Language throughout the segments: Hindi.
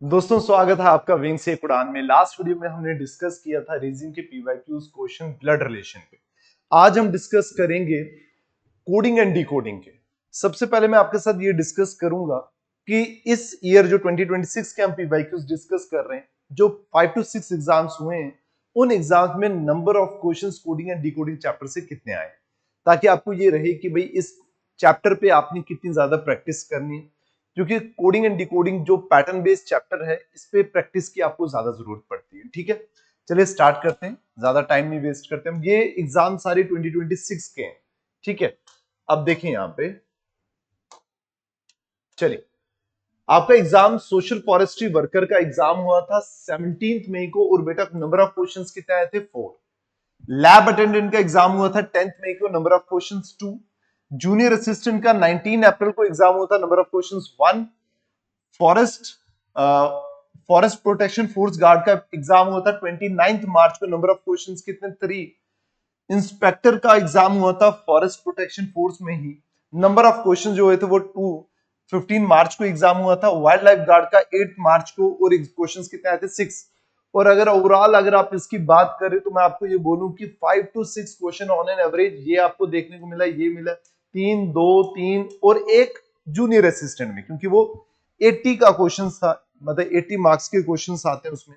दोस्तों स्वागत है आपका विंग से एक उड़ान में। लास्ट वीडियो में हमने डिस्कस किया था रीजनिंग के पीवाईक्यूज क्वेश्चन ब्लड रिलेशन पे। आज हम डिस्कस करेंगे कोडिंग एंड डिकोडिंग के। सबसे पहले मैं आपके साथ ये डिस्कस करूंगा कि इस ईयर जो 2026 के हम पीवाईक्यूज डिस्कस कर रहे हैं, जो 5 to 6 एग्जाम्स हुए हैं, उन एग्जाम्स में number of questions coding and decoding chapter से कितने आए, ताकि आपको ये रहे कि भाई इस चैप्टर पे आपने कितनी ज्यादा प्रैक्टिस करनी है। क्योंकि कोडिंग एंड डिकोडिंग जो पैटर्न बेस्ड चैप्टर है, इस पे प्रैक्टिस की आपको ज्यादा जरूरत पड़ती है। ठीक है, चलिए स्टार्ट करते हैं, ज्यादा टाइम नहीं वेस्ट करते हम। ये एग्जाम सारे 2026 के हैं। ठीक है, अब देखें यहां पे, चलिए आपका एग्जाम सोशल फॉरेस्ट्री वर्कर का एग्जाम हुआ था 17 मई को, और बेटा नंबर ऑफ क्वेश्चंस कितने आए थे? 4। लैब अटेंडेंट का एग्जाम हुआ था 10 मई को, number of questions 2। Junior assistant का 19 अप्रैल को एग्जाम हुआ था, number of questions 1। Forest forest protection force guard का एग्जाम हुआ था 29 मार्च को, नंबर ऑफ क्वेश्चंस कितने? 3। इंस्पेक्टर का एग्जाम हुआ था फॉरेस्ट प्रोटेक्शन फोर्स में ही, नंबर ऑफ क्वेश्चन जो हुए थे वो 2। 15 मार्च को एग्जाम हुआ था। वाइल्ड लाइफ गार्ड का 8 मार्च को, और क्वेश्चन कितने आए थे? 6। और अगर ओवरऑल अगर आप इसकी बात करें तो मैं आपको ये बोलूं कि 5 to 6 question on an average ये आपको देखने को मिला। ये मिला 3, 2, 3 और एक जूनियर असिस्टेंट में, क्योंकि वो 80 का क्वेश्चन था, मतलब 80 मार्क्स के क्वेश्चन आते हैं उसमें,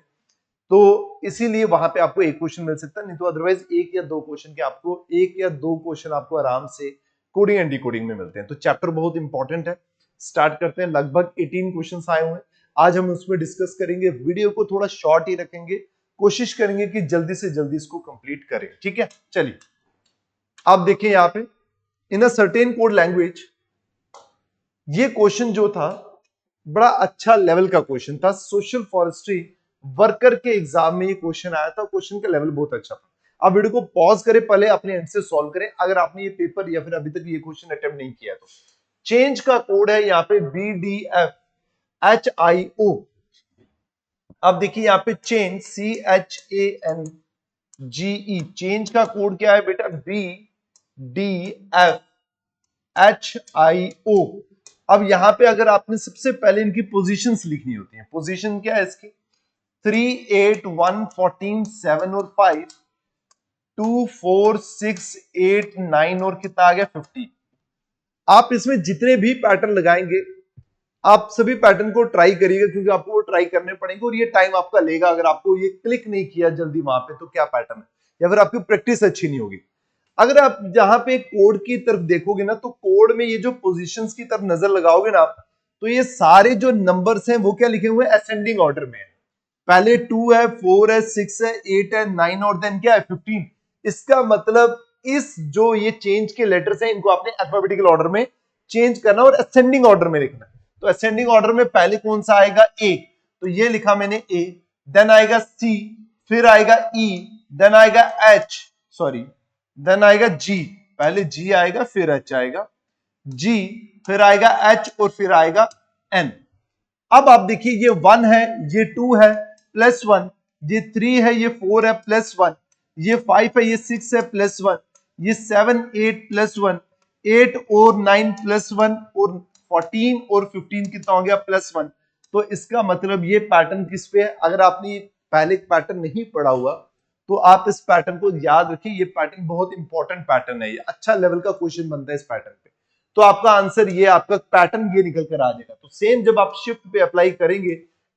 तो इसीलिए वहां पे आपको एक क्वेश्चन मिल सकता है, नहीं तो अदरवाइज एक या दो क्वेश्चन आपको आराम से कोडिंग एंड डिकोडिंग में मिलते हैं। तो चैप्टर बहुत इंपॉर्टेंट है। स्टार्ट करते हैं। लगभग 18 क्वेश्चंस आए हुए हैं, आज हम उसमें डिस्कस करेंगे। वीडियो को थोड़ा शॉर्ट ही रखेंगे, कोशिश करेंगे कि जल्दी से जल्दी इसको कंप्लीट करें। ठीक है, चलिए आप देखिए यहां पे, in a certain code language, ये क्वेश्चन जो था बड़ा अच्छा लेवल का क्वेश्चन था। सोशल फॉरेस्ट्री वर्कर के एग्जाम में ये क्वेश्चन आया था, क्वेश्चन का लेवल बहुत अच्छा था। आप वीडियो को पॉज करें, पहले अपने एंड से सॉल्व करें अगर आपने ये पेपर या फिर अभी तक ये क्वेश्चन अटेम्प्ट नहीं किया तो। चेंज का कोड है यहाँ पे BDFHIO। अब देखिए यहाँ पे चेंज CHANGE, चेंज का कोड क्या है बेटा? BDFHIO। अब यहां पे अगर आपने सबसे पहले इनकी पोजीशंस लिखनी होती हैं। पोजीशन क्या है इसकी? 3, 8, 1, 14, 7 और 5, 2, 4, 6, 8, 9 और कितना आ गया? 50। आप इसमें जितने भी पैटर्न लगाएंगे, आप सभी पैटर्न को ट्राई करिएगा, क्योंकि आपको वो ट्राई करने पड़ेंगे और ये टाइम आपका लेगा। अगर आपको ये क्लिक नहीं किया जल्दी वहां पे, तो क्या पैटर्न है, या फिर आपकी प्रैक्टिस अच्छी नहीं होगी। अगर आप जहां पे कोड की तरफ देखोगे ना, तो कोड में ये जो पोजीशंस की तरफ नजर लगाओगे ना, तो ये सारे जो नंबर्स हैं वो क्या लिखे हुए हैं? असेंडिंग ऑर्डर में है। पहले 2 है, 4 है, 6 है, 8 है, 9 और देन क्या है? 15। इसका मतलब इस जो ये चेंज के लेटर्स हैं, इनको आपने अल्फाबेटिकल ऑर्डर में चेंज करना और असेंडिंग ऑर्डर में लिखना। तो असेंडिंग ऑर्डर में पहले कौन सा आएगा? ए। तो ये लिखा मैंने ए, देन आएगा सी, फिर आएगा ई, देन आएगा एच, सॉरी देन आएगा जी। पहले जी आएगा, फिर एच आएगा, जी, फिर आएगा एच और फिर आएगा एन। अब आप देखिए, ये 1 है, ये 2 है प्लस 1, ये 3 है, ये 4 है प्लस 1, ये 5 है, ये 6 है प्लस 1, ये 7, 8 प्लस 1, 8 और 9 प्लस 1, और 14 और 15 कितना हो गया? प्लस 1। तो इसका मतलब ये पैटर्न किस पे है? अगर आपने पहले पैटर्न नहीं पढ़ा हुआ तो आप इस पैटर्न को याद रखिए। ये पैटर्न बहुत इंपॉर्टेंट पैटर्न है, ये अच्छा लेवल का क्वेश्चन बनता है इस पैटर्न पे। तो आपका आंसर ये, आपका पैटर्न ये निकल कर आ जाएगा। तो सेम जब आप शिफ्ट पे अप्लाई करेंगे,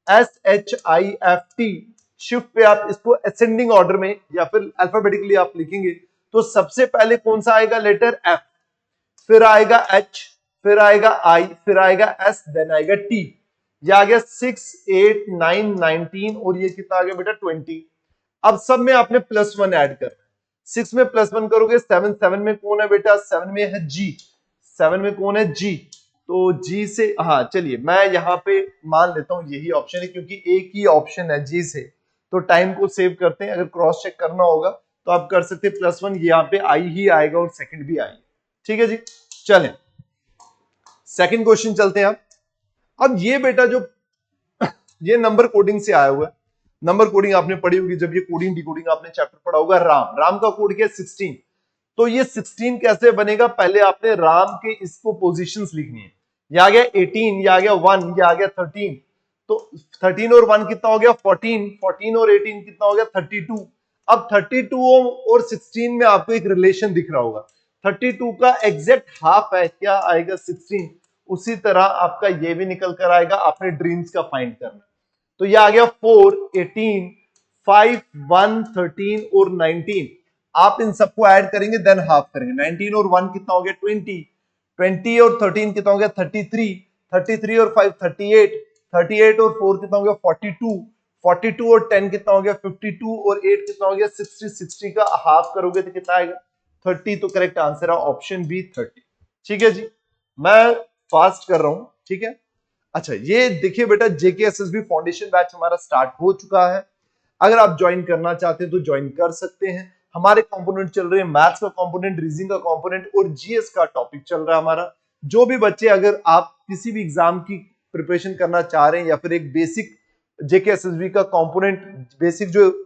SHIFT, शिफ्ट पे आप इसको असेंडिंग ऑर्डर में या फिर अल्फाबेटिकली आप लिखेंगे, तो सबसे पहले कौन सा आएगा? लेटर F, फिर आएगा H, फिर आएगा I, फिर आएगा S, देन आएगा T। ये आ गया 6, 8, 9, 19 और ये कितना आ गया बेटा? 20। अब सब में आपने प्लस 1 ऐड करना है। 6 में प्लस 1 करोगे 7, 7 में कौन है बेटा? 7 में है G, 7 में कौन है? G। तो G से, हाँ चलिए मैं यहाँ पे मान लेता हूँ यही ऑप्शन है, क्योंकि एक ही ऑप्शन है G से। तो टाइम को सेव करते हैं, अगर क्रॉस चेक करना होगा तो आप कर सकते हैं। प्लस 1 यहाँ पे आई ही आएगा और सेकंड भी आई। ठीक है जी, चलें सेकंड क्वेश्चन चलते हैं। अब ये बेटा जो ये नंबर कोडिंग से आया हुआ है, नंबर कोडिंग आपने पढ़ी होगी जब ये कोडिंग डिकोडिंग आपने चैप्टर पढ़ा होगा। राम, राम का कोड क्या है? 16। तो ये 16 कैसे बनेगा? पहले आपने राम के इसको पोजीशंस लिखनी है। ये आ गया 18, ये आ गया 1, ये आ गया 13, तो 13 और 1 कितना हो गया 14, 14 और 18 कितना हो गया 32। अब 32 और 16 में आपको एक रिलेशन दिख रहा होगा, 32 का एग्जैक्ट हाफ है क्या आएगा 16, उसी तरह आपका ये भी निकल कर आएगा, आपने ड्रीम्स का फाइंड करना। तो ये आ गया 4, 18, 5, 1, 13 और 19। आप इन सबको ऐड करेंगे देन हाफ करेंगे। 19 और 1 कितना हो गया 20, 20 और 13 कितना हो गया 33, 33 और 5 38, 38 और 4 कितना हो गया 42, 42 और 10 कितना हो गया 52 और 8 कितना हो गया 60, 60 का हाफ करोगे तो कितना आएगा 30। तो करेक्ट आंसर है ऑप्शन बी 30। ठीक है जी, मैं फास्ट कर रहा हूं, ठीक है। अच्छा ये देखिए बेटा, जेकेएसएसबी फाउंडेशन बैच हमारा स्टार्ट हो चुका है। अगर आप ज्वाइन करना चाहते हैं तो ज्वाइन कर सकते हैं। हमारे कंपोनेंट चल रहे हैं, मैथ्स का कंपोनेंट, रीजनिंग का कंपोनेंट और जीएस का टॉपिक चल रहा है हमारा। जो भी बच्चे, अगर आप किसी भी एग्जाम की प्रिपरेशन करना चाह रहे हैं या फिर एक बेसिक जेकेएसएसबी का कंपोनेंट, बेसिक जो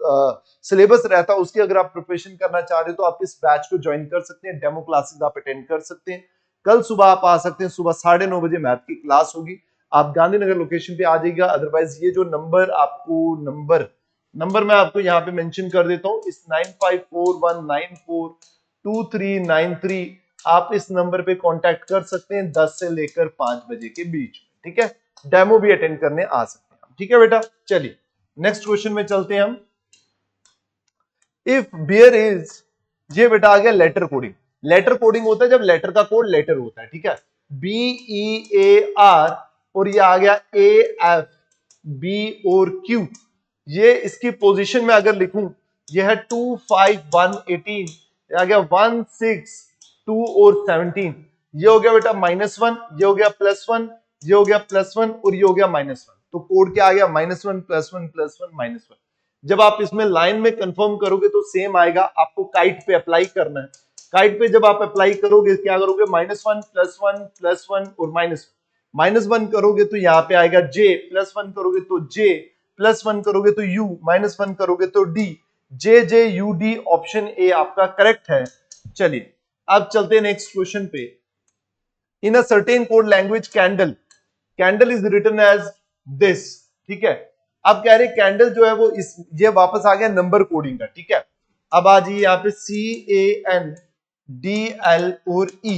सिलेबस रहता है उसकी अगर आप प्रिपरेशन करना चाह रहे हो तो आप इस बैच को ज्वाइन कर सकते हैं। डेमो क्लासेस आप अटेंड कर सकते हैं। कल सुबह आप आ सकते हैं, सुबह 9:30 बजे मैथ की क्लास होगी। आप गांधीनगर लोकेशन पे आ जाइएगा। अदरवाइज ये जो नंबर आपको नंबर मैं आपको यहाँ पे मेंशन कर देता हूँ, इस 9541942393 आप इस नंबर पे कांटेक्ट कर सकते हैं 10 से लेकर 5 बजे के बीच में, ठीक है। डेमो भी अटेंड करने आ सकते हैं, ठीक है बेटा। चलिए नेक्स्ट क्वेश्चन में चलते हैं हम। इफ बियर इज, ये बेटा आ गया लेटर कोडिंग। लेटर कोडिंग होता है जब लेटर का कोड लेटर होता है, ठीक है, BEAR, और ये आ गया AFB और Q। ये इसकी पोजीशन में अगर लिखूं, ये है 2, 5, 1, 18, ये आ गया 1, 6, 2 और 17। ये हो गया बेटा -1, ये हो गया +1, ये हो गया +1 और ये हो गया -1। तो कोड क्या आ गया -1 +1 +1 -1। जब आप इसमें लाइन में कंफर्म करोगे तो सेम आएगा, आपको काइट पे अप्लाई करना है। काइट पे जब आप अप्लाई करोगे क्या करोगे, -1 +1 +1 और -1 करोगे तो यहाँ पे आएगा J, +1 करोगे तो J, +1 करोगे तो U, -1 करोगे तो D। JJUD ऑप्शन ए आपका करेक्ट है। चलिए अब चलते हैं नेक्स्ट क्वेश्चन पे। In a certain code language candle is written as this, ठीक है। अब कह रहे कैंडल जो है वो इस, ये वापस आ गया नंबर कोडिंग का, ठीक है। अब आ जाइए यहाँ पे CANDL और E,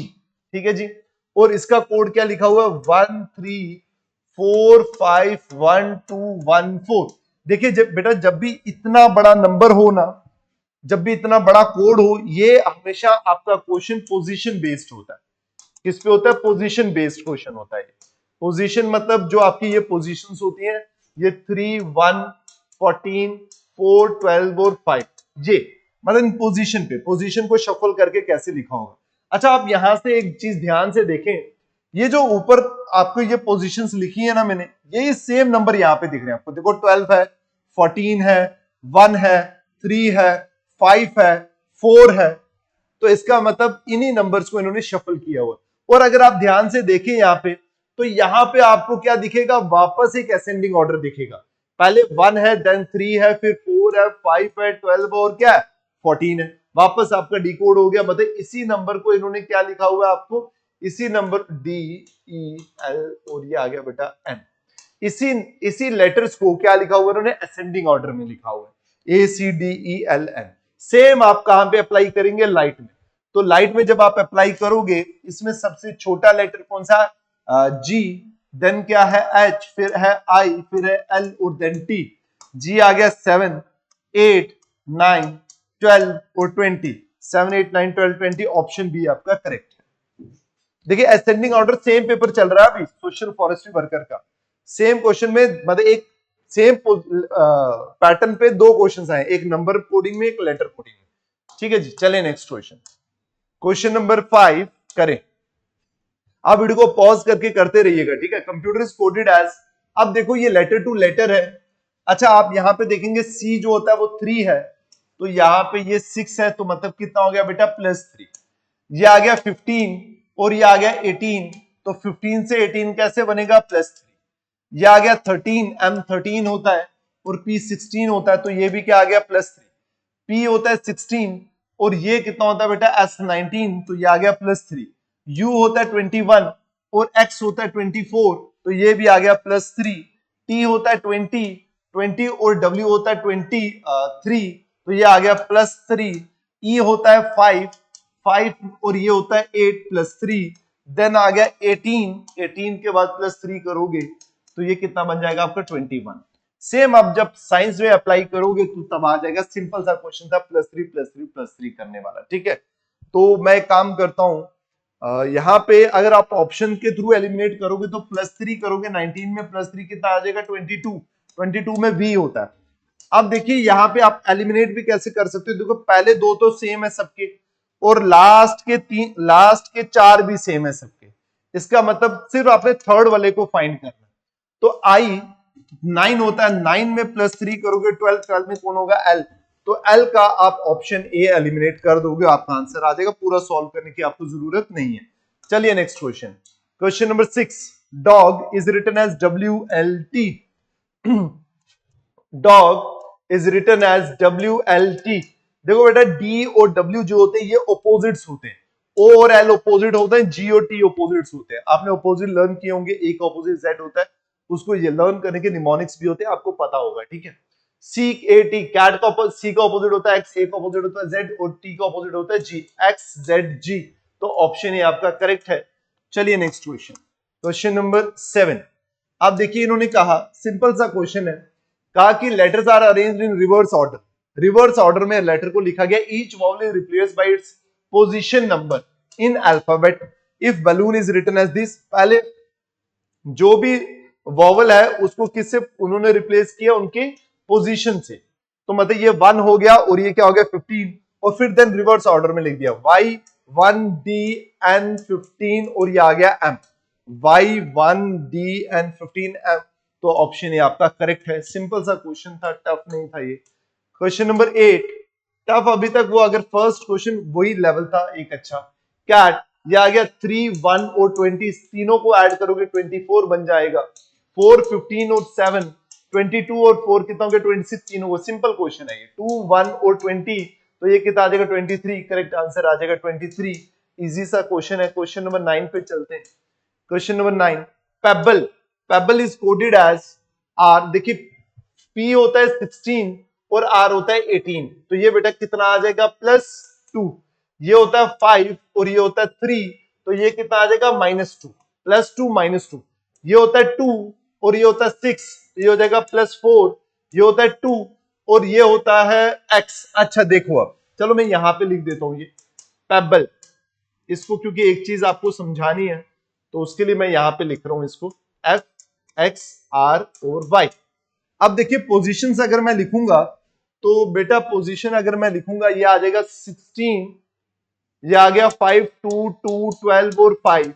ठीक है जी। और इसका कोड क्या लिखा हुआ है 13451214। देखिए जब बेटा, जब भी इतना बड़ा नंबर हो ना, जब भी इतना बड़ा कोड हो, ये हमेशा आपका क्वेश्चन पोजीशन बेस्ड होता है। किस पे होता है, पोजीशन बेस्ड क्वेश्चन होता है। पोजीशन मतलब जो आपकी ये पोजीशंस होती हैं, ये 3, 1, 14, 4, 12 और 5, ये मतलब इन पोजीशन पे, पोजीशन को शफल करके कैसे लिखा होगा। अच्छा आप यहां से एक चीज ध्यान से देखें, ये जो ऊपर आपको ये पोजीशंस लिखी है ना मैंने, ये सेम नंबर यहाँ पे दिख रहे हैं आपको। देखो 12 है, 14 है, 1 है, 3 है, 5 है, 4 है। तो इसका मतलब इन्हीं नंबर्स को इन्होंने शफल किया हुआ। और अगर आप ध्यान से देखें यहाँ पे, तो यहाँ पे आपको क्या दिखेगा, वापस एक असेंडिंग ऑर्डर दिखेगा। पहले 1 है, देन 3 है, फिर 4 है, 5 है, 12 और क्या है 14 है। वापस आपका डिकोड हो गया, मतलब इसी नंबर को इन्होंने क्या लिखा हुआ है आपको, इसी नंबर DEL और ये आ गया बेटा N। इसी लेटर्स को क्या लिखा हुआ है उन्होंने, असेंडिंग ऑर्डर में लिखा हुआ है ACDELN। सेम आप कहां पे अप्लाई करेंगे, लाइट में। तो लाइट में जब आप अप्लाई करोगे, इसमें सबसे छोटा लेटर कौन सा, G, देन क्या है H, फिर है I, फिर है L और देन T। G आ गया 7, 8, 9, 12 और 20। 7, 8, 9, 12, 20 ऑप्शन बी आपका करेक्ट है। देखिए असेंडिंग ऑर्डर सेम पेपर चल रहा है अभी, सोशल फॉरेस्ट्री वर्कर का। सेम क्वेश्चन में मतलब एक सेम पैटर्न पे दो क्वेश्चंस आए, एक नंबर कोडिंग में, एक लेटर कोडिंग में। ठीक है जी, चलें नेक्स्ट क्वेश्चन। क्वेश्चन नंबर 5 करें। आप वीडियो को पॉज करके करते रहिएगा, ठीक है। कंप्यूटर इज कोडेड एज, अब देखो ये लेटर टू लेटर है। अच्छा आप यहां पे देखेंगे C जो होता है वो 3 है, तो यहां पे ये 6 है, तो मतलब कितना हो गया बेटा +3। ये आ गया 15 और ये आ गया 18, तो 15 से 18 कैसे बनेगा +3। ये आ गया 13, M13 होता है और P16 होता है, तो ये भी क्या आ गया +3। P होता है 16 और ये कितना होता है बेटा S19, तो ये आ गया +3। U होता है 21 और X होता है 24, तो ये भी आ गया +3। T होता है 20 और W होता है 23, तो ये आ गया +3, E होता है 5 और ये होता है 8 +3, देन आ गया 18 के बाद +3 करोगे तो ये कितना बन जाएगा आपका 21। सेम अब जब साइंस में अप्लाई करोगे तो तब आ जाएगा, सिंपल सा क्वेश्चन था, +3 करने वाला, ठीक है। तो मैं एक काम करता हूं, यहाँ पे अगर आप ऑप्शन के थ्रू एलिमिनेट करोगे तो +3 करोगे, 19 में +3 कितना आ जाएगा 22 में V होता है। अब देखिए यहाँ पे आप एलिमिनेट भी कैसे कर सकते हो, देखो पहले दो तो सेम है सबके और लास्ट के 4 भी सेम है सबके, इसका मतलब सिर्फ आपने थर्ड वाले को फाइंड करना। तो I 9 होता है, 9 में +3 करोगे 12 में कौन होगा L, तो L का आप ऑप्शन ए एलिमिनेट कर दोगे, आपका आंसर आ जाएगा, पूरा सॉल्व करने की आपको जरूरत नहीं है। चलिए next question, question number 6, dog is written as WLT, dog is written as WLT। देखो बेटा D और W जो होते हैं ये ऑपोजिट्स होते हैं, O और L ऑपोजिट होते हैं, G और T ऑपोजिट्स होते हैं। आपने ऑपोजिट लर्न किए होंगे, एक ऑपोजिट Z होता है, उसको ये लर्न करने के निमोनिक्स भी होते हैं, आपको पता होगा, ठीक है। CAT, कैट का C का ऑपोजिट होता है X, A का ऑपोजिट होता है Z और T का ऑपोजिट होता है G, XZG, तो ऑप्शन ये आपका करेक्ट है। चलिए नेक्स्ट क्वेश्चन, क्वेश्चन नंबर 7। अब देखिए इन्होंने कहा, सिंपल सा क्वेश्चन है, कहा कि letters are arranged in reverse order, reverse order में लेटर को लिखा गया, each vowel is replaced by its position number in alphabet if balloon is written as this. पहले जो भी वॉवल है उसको किससे उन्होंने रिप्लेस किया, उनके पोजीशन से, तो मतलब ये 1 हो गया और ये क्या हो गया 15, और फिर देन रिवर्स ऑर्डर में लिख दिया Y1DN15 और ये आ गया M, Y1DN15M, तो ऑप्शन ये आपका करेक्ट है। सिंपल सा क्वेश्चन था, टफ नहीं था ये। क्वेश्चन नंबर 8, टफ अभी तक वो अगर फर्स्ट क्वेश्चन वही लेवल था एक अच्छा। कैट, ये आ गया 3, 1 और 20, तीनों को ऐड करोगे 24 बन जाएगा, 4, 15 और 7, 22 और 4 कितना हो गया 26, तीनों को, सिंपल क्वेश्चन है ये, 2, 1 और 20, तो ये कितना आ जाएगा 23, करेक्ट आंसर आ जाएगा 23। इजी सा क्वेश्चन है। क्वेश्चन नंबर 9 पे चलते हैं। Question number 9, pebble, pebble is coded as R, देखिए P होता है 16 और R होता है 18, तो ये बेटा कितना आ जाएगा +2, ये होता है 5 और ये होता है 3, तो ये कितना आ जाएगा -2, +2 -2, ये होता है 2 और ये होता है 6, तो ये हो जाएगा +4, ये होता है 2 और ये होता है x। अच्छा देखो अब चलो मैं यहां पे लिख देता हूं ये पेबल, इसको क्योंकि एक चीज आपको समझानी है तो उसके लिए मैं यहां पे लिख रहा हूं इसको F, X, R और Y। अब देखिए पोजीशंस अगर मैं लिखूंगा तो बेटा पोजीशन अगर मैं लिखूंगा ये आ जाएगा 16, ये आ गया 5, 2, 2, 12 और 5,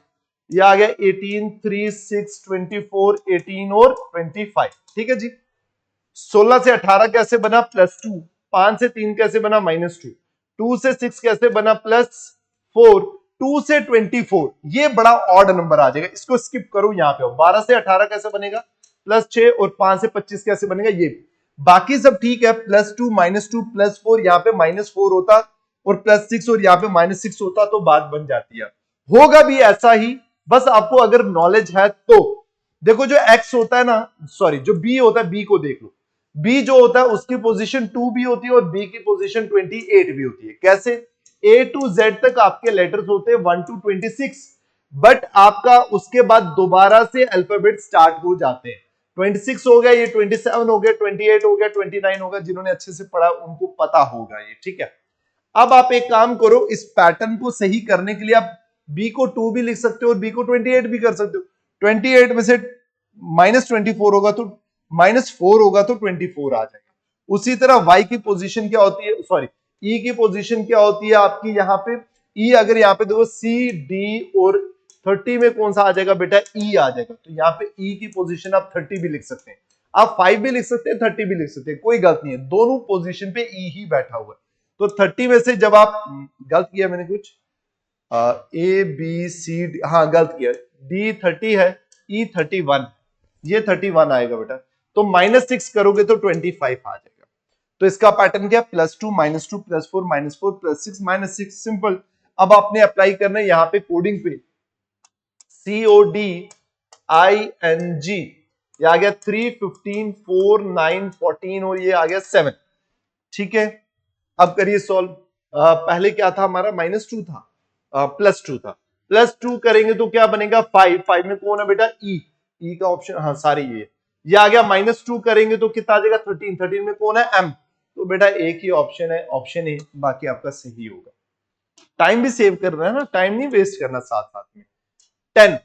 ये आ गया 18, 3, 6, 24, 18 और 25, ठीक है जी। 16 से 18 कैसे बना +2, 5 से 3 कैसे बना -2, 2 से 6 कैसे बना +4, 2 से 24, ये बड़ा ऑड नंबर आ जाएगा, इसको स्किप करो यहाँ पे। 12 से 18 कैसे बनेगा +6 और 5 से 25 कैसे बनेगा, ये बाकी सब ठीक है, +2 -2 +4, यहाँ पे -4 होता और +6 और यहाँ पे -6 होता तो बात बन जाती है। होगा भी ऐसा ही, बस आपको अगर नॉलेज है तो। देखो जो x होता है ना, सॉरी जो b होता है, b को देख लो, b जो होता है उसकी पोजीशन 2 भी होती है और b की पोजीशन 28 भी होती है। कैसे, A to Z तक आपके लेटर्स होते हैं 1 to 26, बट आपका उसके बाद दोबारा से अल्फाबेट स्टार्ट हो जाते हैं। 26 हो गया, ये 27 हो गया, 28 हो गया, 29 हो गया, जिन्होंने अच्छे से पढ़ा उनको पता होगा ये, ठीक है। अब आप एक काम करो, इस पैटर्न को सही करने के लिए आप b को 2 भी लिख सकते हो और b को 28 भी कर सकते हो। 28 में से -24 होगा तो -4 होगा तो 24 आ जाएगा। उसी तरह y की पोजीशन क्या होती है, सॉरी e की पोजीशन क्या होती है आपकी, यहाँ पे e अगर यहाँ पे देखो C, D और 30 में कौन सा आ जाएगा बेटा, e आ जाएगा, तो यहाँ पे e की पोजीशन आप 30 भी लिख सकते हैं, आप 5 भी लिख सकते हैं, 30 भी लिख सकते हैं, कोई गलत नहीं है, दोनों पोजीशन पे e ही बैठा हुआ है। तो 30 में से जब आप, गलत किया मैंने कुछ, A B C D, हाँ गलत किया, D 30 है, E 31, ये 31 आएगा बेटा, तो -6 करोगे तो 25 आ जाएगा। तो इसका पैटर्न क्या, +2 -2 +4 -4 +6 -6, सिंपल। अब आपने अप्लाई करना है यहाँ पे कोडिंग पे, CODING, ये आ गया 3, 15, 4, 9, 14 और ये आ गया 7। ठीक है, अब करिए सॉल्व। पहले क्या था हमारा, -2 था, +2 था। +2 करेंगे तो क्या बनेगा, 5। 5 में कौन है बेटा, ई का ऑप्शन, हाँ सारी ये आ गया। -2 करेंगे तो कितना आ जाएगा, 13। 13 में कौन है, एम। तो बेटा एक ही ऑप्शन है, ऑप्शन ए, बाकी आपका सही होगा। टाइम भी सेव कर रहे हैं ना, टाइम नहीं वेस्ट करना साथ साथ में। 10।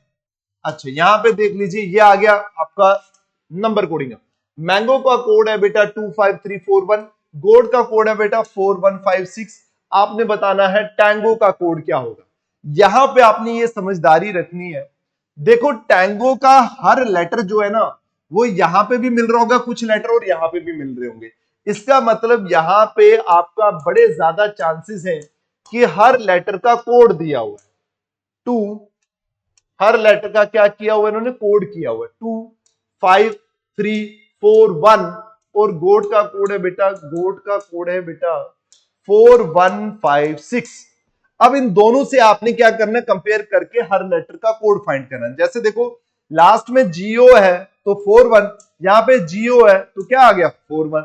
अच्छा यहां पे देख लीजिए, ये आ गया आपका नंबर कोडिंग। मैंगो का कोड है बेटा 25341, गोड का कोड है बेटा 4156। आपने बताना है टैंगो का कोड क्या होगा। यहां पे आपने ये समझदारी रखनी है, देखो टैंगो का हर लेटर जो है ना, वो यहां पे भी मिल रहा होगा कुछ लेटर, और यहां पे भी मिल रहे होंगे। इसका मतलब यहां पे आपका बड़े ज्यादा चांसेस हैं कि हर लेटर का कोड दिया हुआ है। 2, हर लेटर का क्या किया हुआ है, इन्होंने कोड किया हुआ है 2, 5, 3, 4, 1। और गोड का कोड है बेटा, गोड का कोड है बेटा 4156। अब इन दोनों से आपने क्या करना है, कंपेयर करके हर लेटर का कोड फाइंड करना है। जैसे देखो लास्ट में जीओ है तो 41, यहां पे जीओ है तो क्या आ गया 41।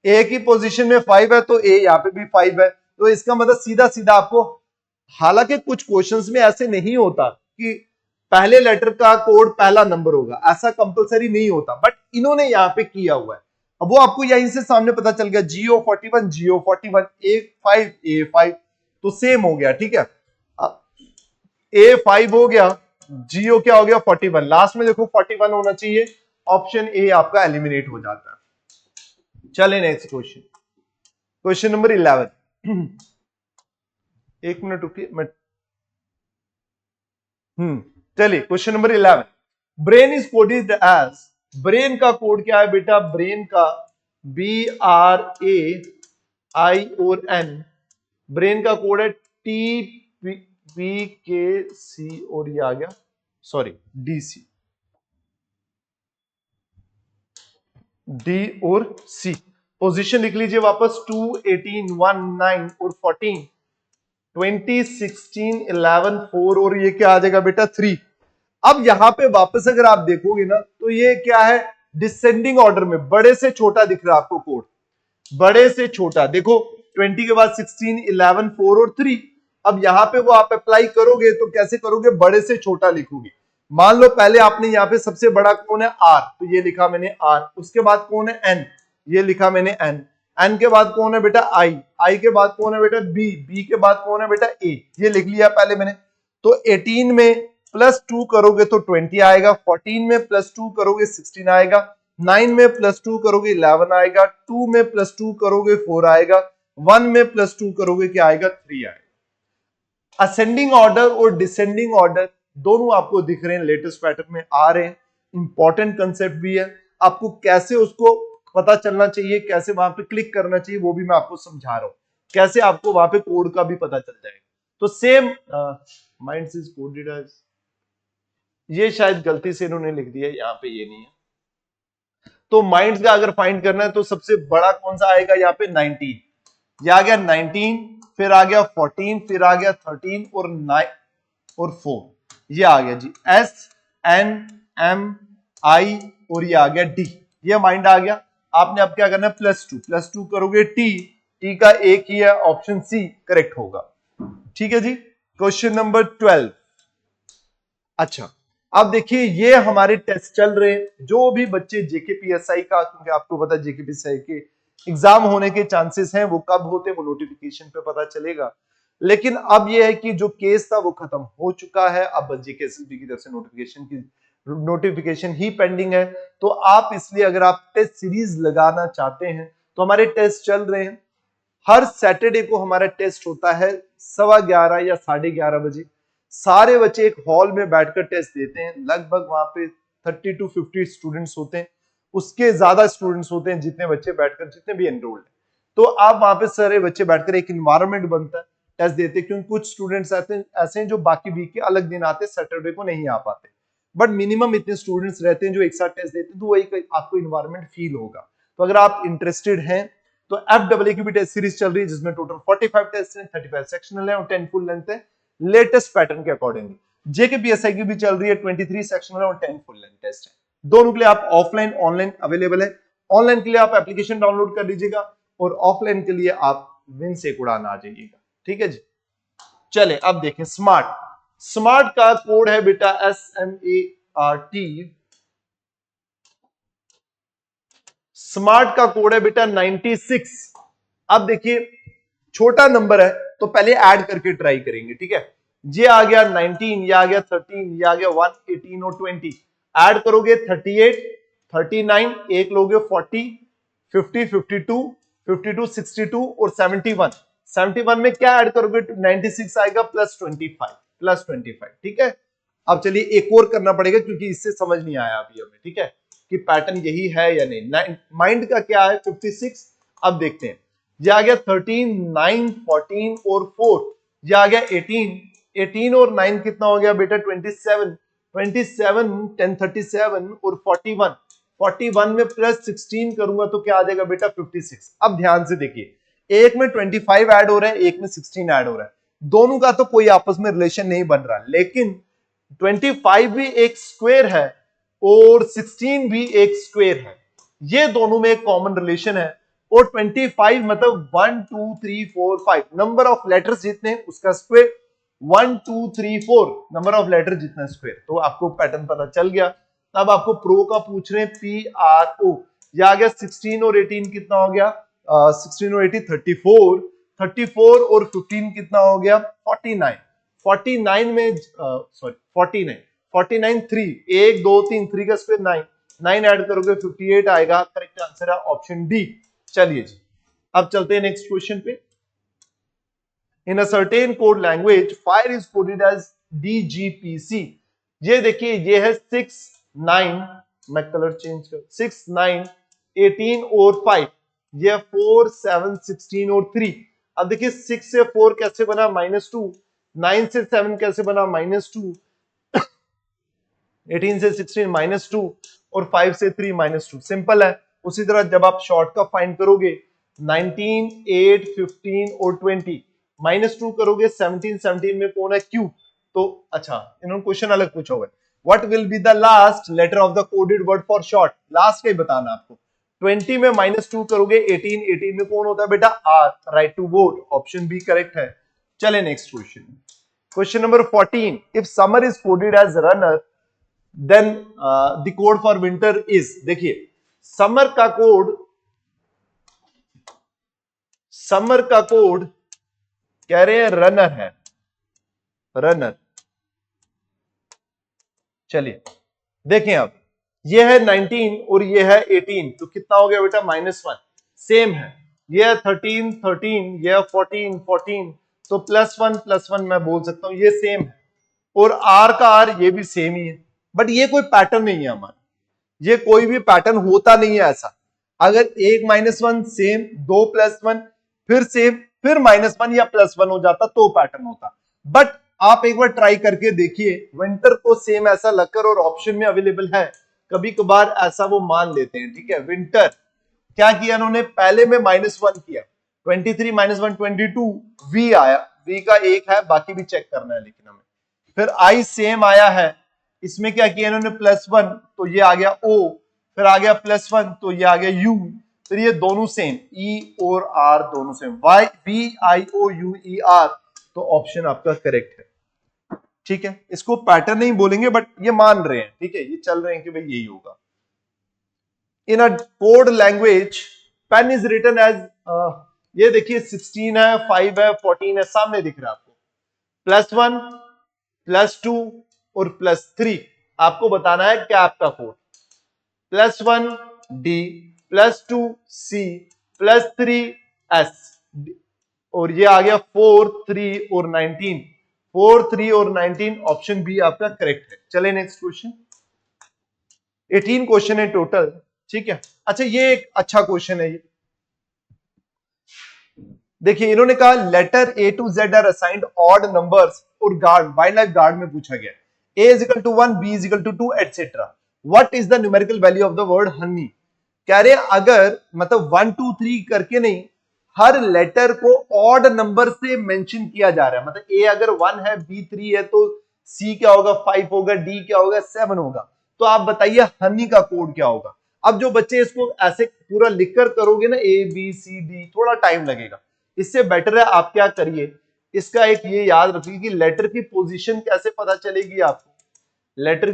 ए की पोजीशन में 5 है तो ए यहां पे भी 5 है। तो इसका मतलब सीधा सीधा आपको, हालांकि कुछ क्वेश्चंस में ऐसे नहीं होता कि पहले लेटर का कोड पहला नंबर होगा, ऐसा कंपलसरी नहीं होता, बट इन्होंने यहां पे किया हुआ है। अब वो आपको यहीं से सामने पता चल गया, जियो 41, जियो 41, A5 तो सेम हो गया। ठीक है, A5 हो गया, जियो क्या हो गया 41। लास्ट में देखो 41 होना चाहिए, ऑप्शन ए आपका एलिमिनेट हो जाता है। चले नेक्स्ट क्वेश्चन, क्वेश्चन नंबर 11। एक मिनट रुकिए मैं, चलिए question number 11। Brain is coded as, brain का कोड क्या है बेटा, ब्रेन का BRAI और N, ब्रेन का कोड है TPKC और ये आ गया सॉरी DC, D और C। पोजीशन लिख लीजिए वापस, 2, 18, 1, 9 और 14, 20, 16, 11, 4 और ये क्या आ जाएगा बेटा 3। अब यहां पे वापस अगर आप देखोगे ना तो ये क्या है, डिसेंडिंग ऑर्डर में बड़े से छोटा दिख रहा है आपको कोड, बड़े से छोटा। देखो 20 के बाद 16, 11, 4 और 3। अब यहां पे वो आप अप्लाई करोगे तो कैसे करोगे, बड़े से छोटा लिखोगे। मान लो पहले आपने यहां पे सबसे बड़ा कौन है R, तो ये लिखा मैंने R। उसके बाद कौन है N, ये लिखा मैंने N। N के बाद कौन है बेटा I के बाद कौन है बेटा B के बाद कौन है बेटा A, ये लिख लिया पहले मैंने। तो 18 में +2 करोगे तो 20 आएगा, 14 में +2 करोगे 16 आएगा, 9 में +2 करोगे 11 आएगा, 2 में +2 करोगे 4 आएगा, 1 में +2 करोगे क्या आएगा 3 आएगा। असेंडिंग ऑर्डर और डिसेंडिंग ऑर्डर दोनों आपको दिख रहे हैं, लेटेस्ट पैटर्न में आ रहे हैं। इंपॉर्टेंट कंसेप्ट भी है, आपको कैसे उसको पता चलना चाहिए, कैसे वहां पे क्लिक करना चाहिए, वो भी मैं आपको समझा रहा हूं, कैसे आपको वहां पे कोड का भी पता चल जाएगा। तो same minds is coded as, ये शायद गलती से इन्होंने लिख दिया, यहाँ पे ये नहीं है। तो माइंड्स का अगर फाइंड करना है तो सबसे बड़ा कौन सा आएगा, यहाँ पे 19, ये आ गया 19, फिर आ गया 14, फिर आ गया 13 और 9 और 4, ये आ गया जी SNMI और ये आ गया D, ये माइंड आ गया। आपने अब क्या करना है, +2 करोगे टी का एक ही है, ऑप्शन सी करेक्ट होगा। ठीक है जी, क्वेश्चन नंबर 12। अच्छा अब देखिए ये हमारे टेस्ट चल रहे हैं, जो भी बच्चे जेकेपीएसआई का, क्योंकि आपको पता है जेकेपीएसआई के एग्जाम होने के चांसेस हैं, वो कब होते हैं वो नोटिफिकेशन पे पता चलेगा। लेकिन अब ये है कि जो केस था वो खत्म हो चुका है, अब जेकेएसएसबी की तरफ से नोटिफिकेशन ही पेंडिंग है। तो आप इसलिए अगर आप टेस्ट सीरीज लगाना चाहते हैं तो हमारे टेस्ट चल रहे हैं, हर सैटरडे को हमारा टेस्ट होता है 11:15 या 11:30 बजे। सारे बच्चे एक हॉल में बैठकर टेस्ट देते हैं, लगभग वहां पे 30 to 50 स्टूडेंट्स होते हैं, उसके ज्यादा स्टूडेंट्स होते हैं जितने बच्चे बैठकर, जितने भी एनरोल्ड हैं। तो आप वहां पे सारे बच्चे बैठकर एक इन्वायरमेंट बनता है, टेस्ट देते हैं, क्योंकि कुछ स्टूडेंट्स ऐसे हैं जो बाकी वीक के अलग दिन आते, सैटरडे को नहीं आ पाते, बट मिनिमम इतने स्टूडेंट्स रहते हैं जो एक साथ टेस्ट देते हैं, तो वो एक आपको इन्वायरमेंट फील होगा। तो अगर आप इंटरेस्टेड हैं तो FAA की भी टेस्ट सीरीज चल रही है, जिसमें टोटल 45 टेस्ट हैं, 35 सेक्शनल है और 10 फुल लेंथ है, लेटेस्ट पैटर्न के अकॉर्डिंग। जेकेपीएसआई की भी चल रही है, 23 सेक्शनल है और 10 फुल लेंथ टेस्ट है। दोनों के लिए आप ऑफलाइन ऑनलाइन अवेलेबल है। ऑनलाइन के लिए आप एप्लीकेशन डाउनलोड कर लीजिएगा और ऑफलाइन के लिए आप विनसेक उड़ाना आ जाइएगा। ठीक है जी। चले अब देखें स्मार्ट। स्मार्ट का कोड है बेटा SMART। स्मार्ट का कोड है बेटा 96। अब देखिए छोटा नंबर है तो पहले ऐड करके ट्राई करेंगे। ठीक है, ये आ गया 19, ये आ गया 13, ये आ गया 1, 18 और 20। ऐड करोगे 38, 39, एक लोगे 40, 50, 52, 52, 62 और 71। 71 में क्या ऐड करोगे? 96 आएगा प्लस 25, प्लस 25। ठीक है, अब चलिए एक और करना पड़ेगा क्योंकि इससे समझ नहीं आया अभी हमें। ठीक है, कि पैटर्न यही है या नहीं। माइंड का क्या है? 56। अब देखते हैं, ये आ गया 13, 9, 14 और 4, ये आ गया 18, 18 और 9 कितना हो गया बेटा? 27, 27, 10, 37 और 41, 41 में प्लस 16 करूंगा तो क्या आ जाएगा बेटा? 56। अब ध्यान से देखिए, एक में 25 ऐड हो रहा है, एक में 16 ऐड हो रहा है, दोनों का तो कोई आपस में रिलेशन नहीं बन रहा, लेकिन 25 भी एक स्क्वायर है और 16 भी एक स्क्वायर है, ये दोनों में एक कॉमन रिलेशन है। और 25 मतलब 1 2 3 4 5 नंबर ऑफ लेटर्स जितने उसका स्क्वायर, 1 2 3 4 नंबर ऑफ लेटर जितना स्क्वायर। तो आपको पैटर्न पता चल गया। अब आपको प्रो का पूछ रहे हैं, PRO। ये आ गया 16 और 18 कितना हो गया? 16 और 18 34, 34 और 15 कितना हो गया? 49, 49 में सॉरी 49, 49 3, 1 2 3 3 का स्क्वायर 9, 9 ऐड करोगे 58 आएगा। करेक्ट आंसर है ऑप्शन डी। चलिए जी, अब चलते हैं नेक्स्ट क्वेश्चन पे। In a certain code language fire is coded as DGPC। ये देखिए, ये है 6 9, मैं कलर चेंज कर, 6 9 18 और 5, ये 4 7 16 और 3। अब देखिए 6 से 4 कैसे बना? -2, 9 से 7 कैसे बना? -2, 18 से 16 -2 और 5 से 3 -2। सिंपल है। उसी तरह जब आप शॉर्ट का फाइंड करोगे 19 8 15 और 20, -2 करोगे 17, 17 में कौन है? Q। तो अच्छा, इन्होंने क्वेश्चन अलग पूछा हुआ है, what will be the last letter of the coded word for short? Last का ही बताना आपको। 20 में -2 करोगे 18, 18 में कौन होता है बेटा? R। Right to vote, option B correct है। चले next question. Question number 14, if summer is coded as runner then the code for winter is. देखिए समर का कोड, समर का कोड कह रहे हैं रनर है, रनर। चलिए देखें, अब ये है 19 और ये है 18, तो कितना हो गया बेटा? -1। सेम है, ये है 13 13, ये है 14 14, तो +1 मैं बोल सकता हूं ये सेम है। और R का R ये भी सेम ही है, बट ये कोई पैटर्न नहीं है हमारा, ये कोई भी पैटर्न होता नहीं है ऐसा। अगर एक -1 सेम, दो +1 फिर सेम, फिर -1 या +1 हो जाता तो पैटर्न होता। बट आप एक बार ट्राई करके देखिए, विंटर को सेम ऐसा लगकर और ऑप्शन में अवेलेबल है, कभी कभार ऐसा वो मान लेते हैं। ठीक है, विंटर क्या किया इन्होंने? पहले में -1 किया, 23 -1 22, V आया, V का एक है, बाकी भी चेक करना है लेकिन हमें। फिर I सेम आया है, इसमें क्या किया इन्होंने? +1, तो ये आ गया O, फिर आ गया +1 तो ये आ गया U, फिर ये दोनों सेम, E और R दोनों सेम, VIOUER, तो ऑप्शन आपका करेक्ट है। ठीक है, इसको पैटर्न नहीं बोलेंगे बट ये मान रहे हैं। ठीक है, ये चल रहे हैं कि भाई यही होगा। In a code language pen is written as, ये देखिए 16 है, 5 है, 14 है, सामने दिख रहा है आपको, +1 +2 और +3। आपको बताना है कैप का कोड, +1 D, +2 C, +3 S, और ये आ गया 4 3 और 19, 4 3 और 19, ऑप्शन बी आपका करेक्ट है। चले नेक्स्ट क्वेश्चन। 18 क्वेश्चन है टोटल। ठीक है, अच्छा ये एक अच्छा क्वेश्चन है ये। देखिए इन्होंने कहा letter A to Z are assigned odd numbers और गार्ड, वाइल्ड लाइफ गार्ड में पूछा गया A is equal to 1, B is equal to 2 etc. What is the numerical value of the word honey? कह रहे अगर मतलब 1 2 3 करके नहीं, हर लेटर को ऑड नंबर से मेंशन किया जा रहा है, मतलब A अगर 1 है, B 3 है, तो C क्या होगा? 5 होगा, D क्या होगा? 7 होगा। तो आप बताइए हनी का कोड क्या होगा। अब जो बच्चे इसको ऐसे पूरा लिखकर करोगे ना ABCD, थोड़ा टाइम लगेगा। इससे बेटर है आप क्या करिए, इसका एक ये याद रखिए कि लेटर की पोजीशन कैसे पता चलेगी आपको। लेटर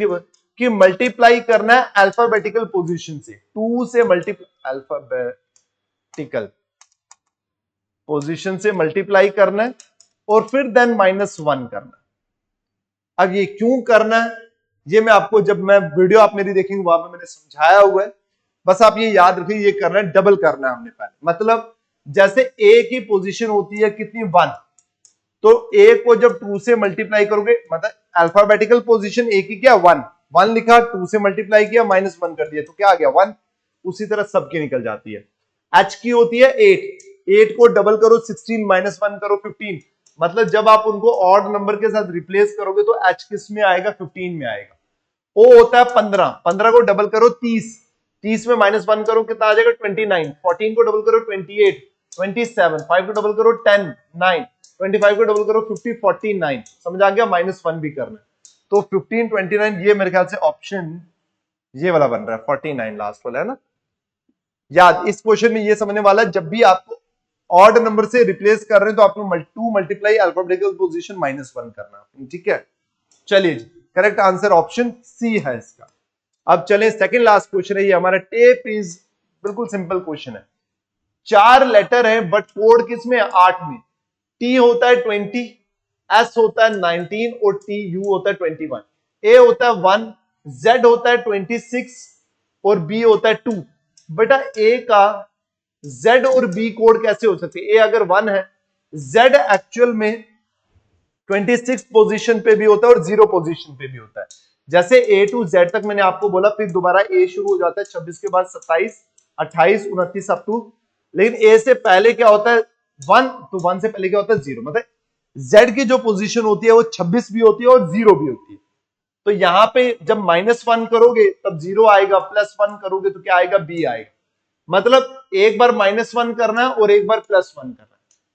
की मल्टीप्लाई करना है अल्फाबेटिकल पोजीशन से, 2 से मल्टीप्लाई, अल्फाबेटिकल पोजीशन से मल्टीप्लाई करना है और फिर देन -1 करना है। अब ये क्यों करना है, ये मैं आपको जब मैं वीडियो आप मेरी देखेंगे वहां पे मैंने समझाया हुआ है। बस आप ये याद रखिए, ये करना है, डबल करना है हमने पहले। मतलब जैसे ए की पोजीशन होती है कितनी 1, तो ए को जब 2 से मल्टीप्लाई करोगे, मतलब अल्फाबेटिकल पोजीशन ए की क्या 1, 1 लिखा, 2 से मल्टीप्लाई किया, -1 कर दिया, तो क्या आ गया 1। उसी तरह सबकी निकल जाती है। एच की होती है 8, 8 को डबल करो 16, -1 करो 15, मतलब जब आप उनको ऑड नंबर के साथ रिप्लेस करोगे तो एच किस में आएगा, 15 में आएगा। ओ होता है 15, 15 को डबल करो 30, 30 में -1 करो कितना आ जाएगा 29, 14 को डबल करो 28, 27, 5 को डबल करो 10, 9, 25 को डबल करो 50, 49, समझ आ गया, -1 भी करना है। तो 15, 29, ये मेरे ख्याल से ऑप्शन ये वाला बन रहा है, 49 लास्ट वाला है ना। याद इस क्वेश्चन में ये समझने वाला है, जब भी आपको ऑड नंबर से रिप्लेस कर रहे हैं तो आपको 2 मल्टीप्लाई अल्फाबेटिकल पोजीशन -1 करना, ठीक है। चलिए जी, करेक्ट आंसर ऑप्शन सी है इसका। अब चलें सेकंड लास्ट क्वेश्चन है ये हमारा, टेप इज, बिल्कुल सिंपल क्वेश्चन है। 4 लेटर है बट कोड किसमें है, 8 में। टी होता है 20, एस होता है 19 और टी यू होता है 21। ए होता है 1, जेड होता है 26 और बी होता है 2। बेटा ए का जेड और बी कोड कैसे हो सकते हैं, ए अगर 1 है, जेड एक्चुअल में 26 पोजीशन पे भी होता है और 0 पोजीशन पे भी होता है। जैसे ए टू जेड तक मैंने आपको बोला, फिर दोबारा ए शुरू हो जाता है 26 के बाद 27, 28, 29 अप टू, लेकिन ए से पहले क्या होता है 1, तो 1 से पहले क्या होता है 0। मतलब जेड की जो पोजीशन होती है वो 26 भी होती है और 0 भी होती है। तो यहां पे जब -1 करोगे तब 0 आएगा, +1 करोगे तो क्या आएगा, बी आएगा। मतलब एक बार -1 करना है और एक बार +1 करना है,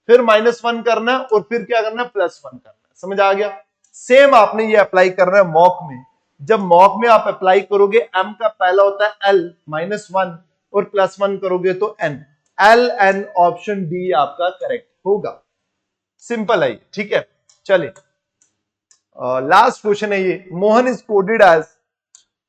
फिर -1 करना है और फिर क्या करना है, +1 करना है। समझ आ गया। सेम आपने ये अप्लाई करना है मॉक में। जब मॉक में आप अप्लाई करोगे, एम का पहला होता है एल, -1 और +1 करोगे तो N, L N, option D आपका करेक्ट होगा। सिंपल है, ठीक है। चलिए लास्ट क्वेश्चन है ये, मोहन इज कोडेड एज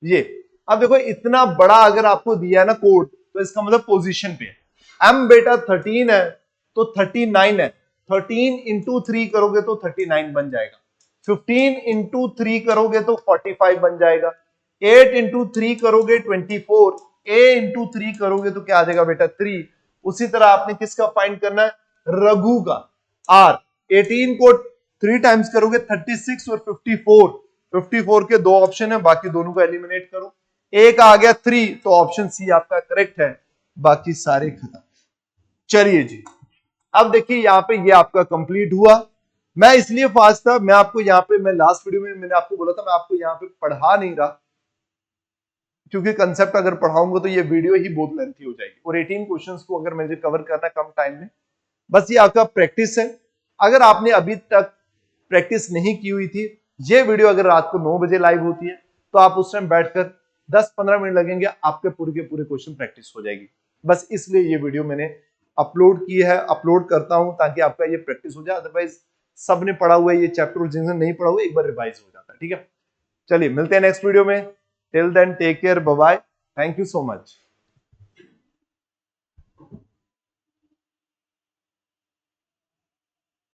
ये। अब देखो इतना बड़ा अगर आपको दिया है ना कोड, तो इसका मतलब पोजीशन पे है। एम बेटा 13 है तो 39 है, 13 इंटू 3 करोगे तो 39 बन जाएगा, 15 इंटू 3 करोगे तो 45 बन जाएगा, 8 इंटू 3 करोगे 24, ए इंटू 3 करोगे तो क्या आ जाएगा बेटा 3। उसी तरह आपने किसका फाइंड करना है, रघु का, आर। 18 को 3 टाइम्स करोगे 36 और 54, 54 के 2 ऑप्शन है, बाकी दोनों को एलिमिनेट करो, एक आ गया 3, तो ऑप्शन सी आपका करेक्ट है, बाकी सारे खत्म। चलिए जी, अब देखिए यहाँ पे ये आपका कंप्लीट हुआ। मैं इसलिए फास्ट था, मैं आपको यहाँ पे, मैं लास्ट वीडियो में मैंने आपको बोला था मैं आपको यहाँ पे पढ़ा नहीं रहा, क्योंकि कंसेप्ट अगर पढ़ाऊंगा तो ये वीडियो ही बहुत लेंथी हो जाएगी, और 18 क्वेश्चंस को अगर मुझे कवर करना कम टाइम में। बस ये आपका प्रैक्टिस है। अगर आपने अभी तक प्रैक्टिस नहीं की हुई थी, ये वीडियो अगर रात को 9 बजे लाइव होती है तो आप उस टाइम बैठकर 10-15 मिनट लगेंगे, आपके पूरे के पूरे क्वेश्चन प्रैक्टिस हो जाएगी। बस इसलिए ये वीडियो मैंने अपलोड की है, अपलोड करता हूं ताकि आपका ये प्रैक्टिस हो जाए। अदरवाइज सबने पढ़ा हुआ है ये चैप्टर, जिन्होंने नहीं पढ़ा हुआ एक बार रिवाइज हो जाता है, ठीक है। चलिए मिलते हैं नेक्स्ट वीडियो में, till then take care, bye bye, thank you so much.